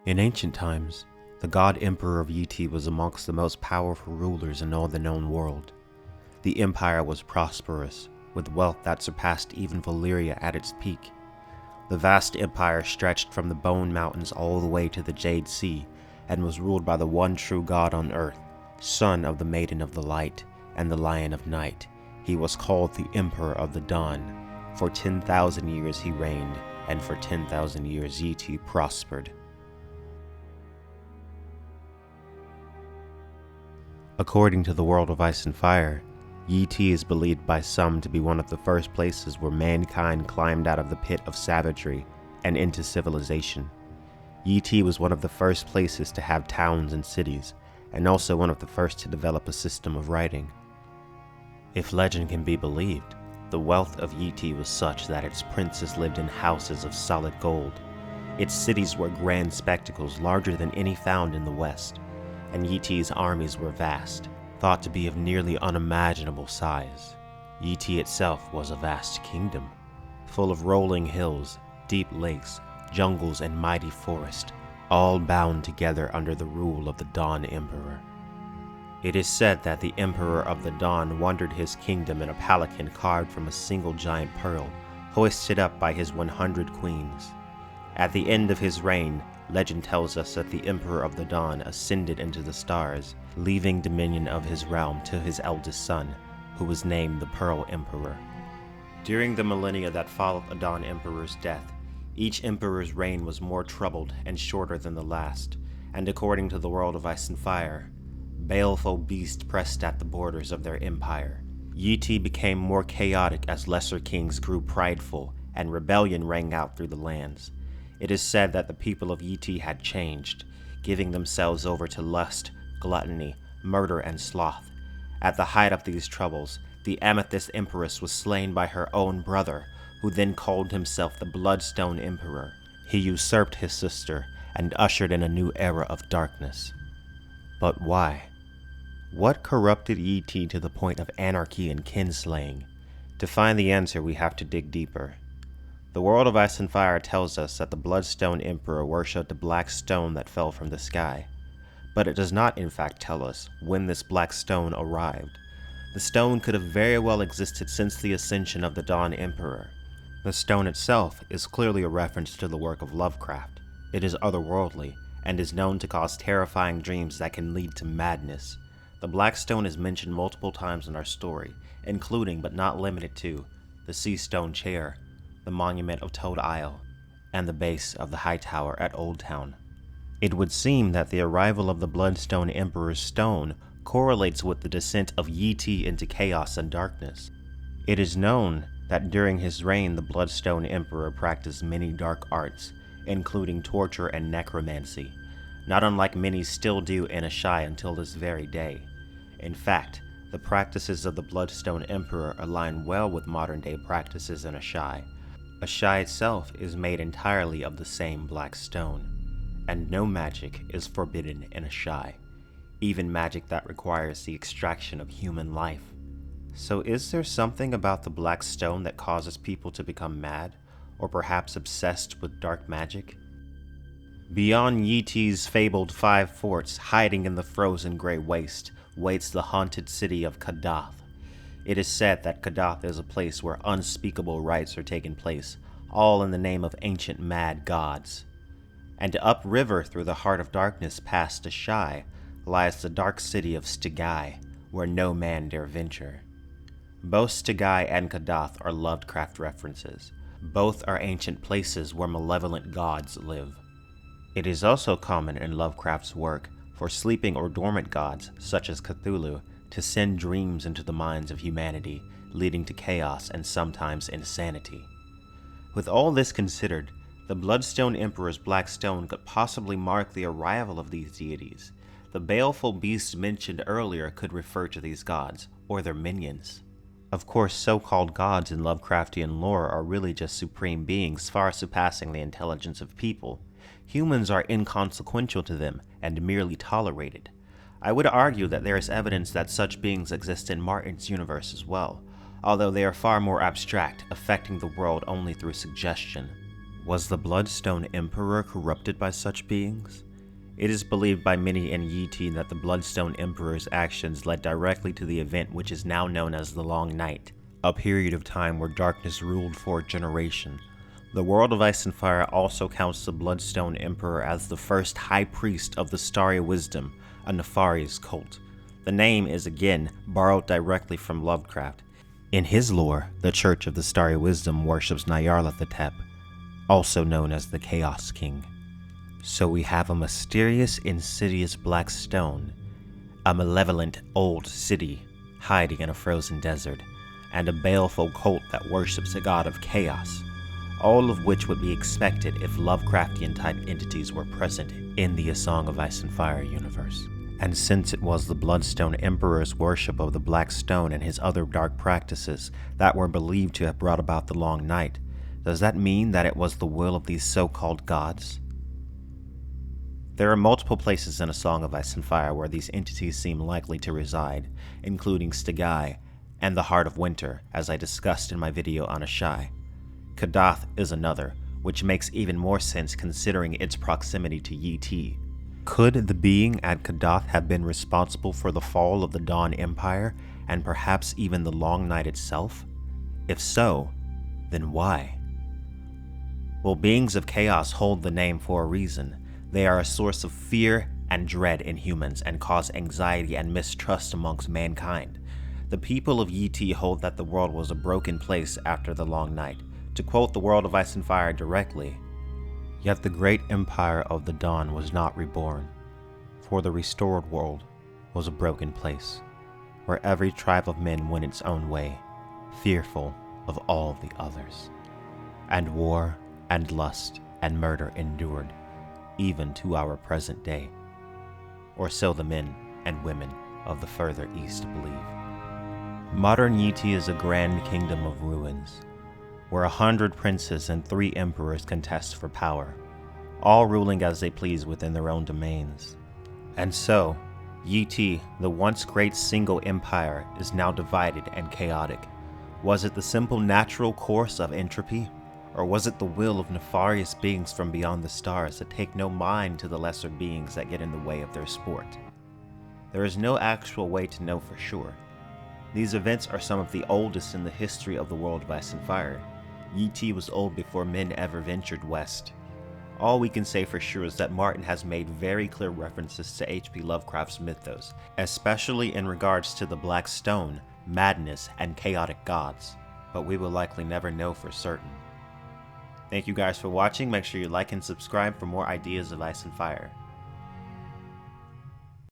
In ancient times, the god Emperor of Yiti was amongst the most powerful rulers in all the known world. The empire was prosperous, with wealth that surpassed even Valyria at its peak. The vast empire stretched from the Bone Mountains all the way to the Jade Sea, and was ruled by the one true god on earth, son of the Maiden of the Light and the Lion of Night. He was called the Emperor of the Dawn. For 10,000 years he reigned, and for 10,000 years Yiti prospered. According to the world of Ice and Fire, Yiti is believed by some to be one of the first places where mankind climbed out of the pit of savagery and into civilization. Yiti was one of the first places to have towns and cities, and also one of the first to develop a system of writing. If legend can be believed, the wealth of Yiti was such that its princes lived in houses of solid gold. Its cities were grand spectacles larger than any found in the West, and Yiti's armies were vast, thought to be of nearly unimaginable size. Yiti itself was a vast kingdom, full of rolling hills, deep lakes, jungles, and mighty forest, all bound together under the rule of the Dawn Emperor. It is said that the Emperor of the Dawn wandered his kingdom in a pelican carved from a single giant pearl, hoisted up by his 100 queens. At the end of his reign, legend tells us that the Emperor of the Dawn ascended into the stars, leaving dominion of his realm to his eldest son, who was named the Pearl Emperor. During the millennia that followed the Dawn Emperor's death, each emperor's reign was more troubled and shorter than the last, and according to the world of Ice and Fire, baleful beasts pressed at the borders of their empire. Yiti became more chaotic as lesser kings grew prideful, and rebellion rang out through the lands. It is said that the people of Yiti had changed, giving themselves over to lust, gluttony, murder, and sloth. At the height of these troubles, the Amethyst Empress was slain by her own brother, who then called himself the Bloodstone Emperor. He usurped his sister and ushered in a new era of darkness. But why? What corrupted Yiti to the point of anarchy and kinslaying? To find the answer, we have to dig deeper. The world of Ice and Fire tells us that the Bloodstone Emperor worshipped a black stone that fell from the sky, but it does not in fact tell us when this black stone arrived. The stone could have very well existed since the ascension of the Dawn Emperor. The stone itself is clearly a reference to the work of Lovecraft. It is otherworldly, and is known to cause terrifying dreams that can lead to madness. The black stone is mentioned multiple times in our story, including but not limited to the Sea Stone Chair, the Monument of Toad Isle, and the base of the High Tower at Old Town. It would seem that the arrival of the Bloodstone Emperor's stone correlates with the descent of Yiti into chaos and darkness. It is known that during his reign the Bloodstone Emperor practiced many dark arts, including torture and necromancy, not unlike many still do in Asshai until this very day. In fact, the practices of the Bloodstone Emperor align well with modern-day practices in Asshai. Asshai itself is made entirely of the same black stone, and no magic is forbidden in Asshai, even magic that requires the extraction of human life. So is there something about the black stone that causes people to become mad, or perhaps obsessed with dark magic? Beyond Yiti's fabled 5 forts, hiding in the frozen gray waste, waits the haunted city of Kadath. It is said that Kadath is a place where unspeakable rites are taking place, all in the name of ancient mad gods. And upriver through the heart of darkness past Asshai lies the dark city of Stygai, where no man dare venture. Both Stygai and Kadath are Lovecraft references. Both are ancient places where malevolent gods live. It is also common in Lovecraft's work for sleeping or dormant gods, such as Cthulhu, to send dreams into the minds of humanity, leading to chaos and sometimes insanity. With all this considered, the Bloodstone Emperor's black stone could possibly mark the arrival of these deities. The baleful beasts mentioned earlier could refer to these gods, or their minions. Of course, so-called gods in Lovecraftian lore are really just supreme beings far surpassing the intelligence of people. Humans are inconsequential to them and merely tolerated. I would argue that there is evidence that such beings exist in Martin's universe as well, although they are far more abstract, affecting the world only through suggestion. Was the Bloodstone Emperor corrupted by such beings? It is believed by many in Yi that the Bloodstone Emperor's actions led directly to the event which is now known as the Long Night, a period of time where darkness ruled for a generation. The world of Ice and Fire also counts the Bloodstone Emperor as the first High Priest of the Starry Wisdom, a nefarious cult. The name is again borrowed directly from Lovecraft. In his lore, the Church of the Starry Wisdom worships Nyarlathotep, also known as the Chaos King. So we have a mysterious, insidious black stone, a malevolent old city hiding in a frozen desert, and a baleful cult that worships a god of chaos, all of which would be expected if Lovecraftian-type entities were present in the A Song of Ice and Fire universe. And since it was the Bloodstone Emperor's worship of the Black Stone and his other dark practices that were believed to have brought about the Long Night, does that mean that it was the will of these so-called gods? There are multiple places in A Song of Ice and Fire where these entities seem likely to reside, including Stygii and the Heart of Winter, as I discussed in my video on Ashai. Kadath is another, which makes even more sense considering its proximity to Yi. Could the being at Kadath have been responsible for the fall of the Dawn Empire, and perhaps even the Long Night itself? If so, then why? Well, beings of chaos hold the name for a reason. They are a source of fear and dread in humans and cause anxiety and mistrust amongst mankind. The people of Yi hold that the world was a broken place after the Long Night. To quote the world of Ice and Fire directly, "Yet the great empire of the dawn was not reborn, for the restored world was a broken place, where every tribe of men went its own way, fearful of all the others. And war and lust and murder endured, even to our present day." Or so the men and women of the further east believe. Modern Yi is a grand kingdom of ruins, where 100 princes and 3 emperors contest for power, all ruling as they please within their own domains. And so, Yi, the once great single empire, is now divided and chaotic. Was it the simple natural course of entropy? Or was it the will of nefarious beings from beyond the stars that take no mind to the lesser beings that get in the way of their sport? There is no actual way to know for sure. These events are some of the oldest in the history of the world of Ice and Fire. Yi was old before men ever ventured west. All we can say for sure is that Martin has made very clear references to H.P. Lovecraft's mythos, especially in regards to the Black Stone, madness, and chaotic gods, but we will likely never know for certain. Thank you guys for watching. Make sure you like and subscribe for more ideas of Ice and Fire.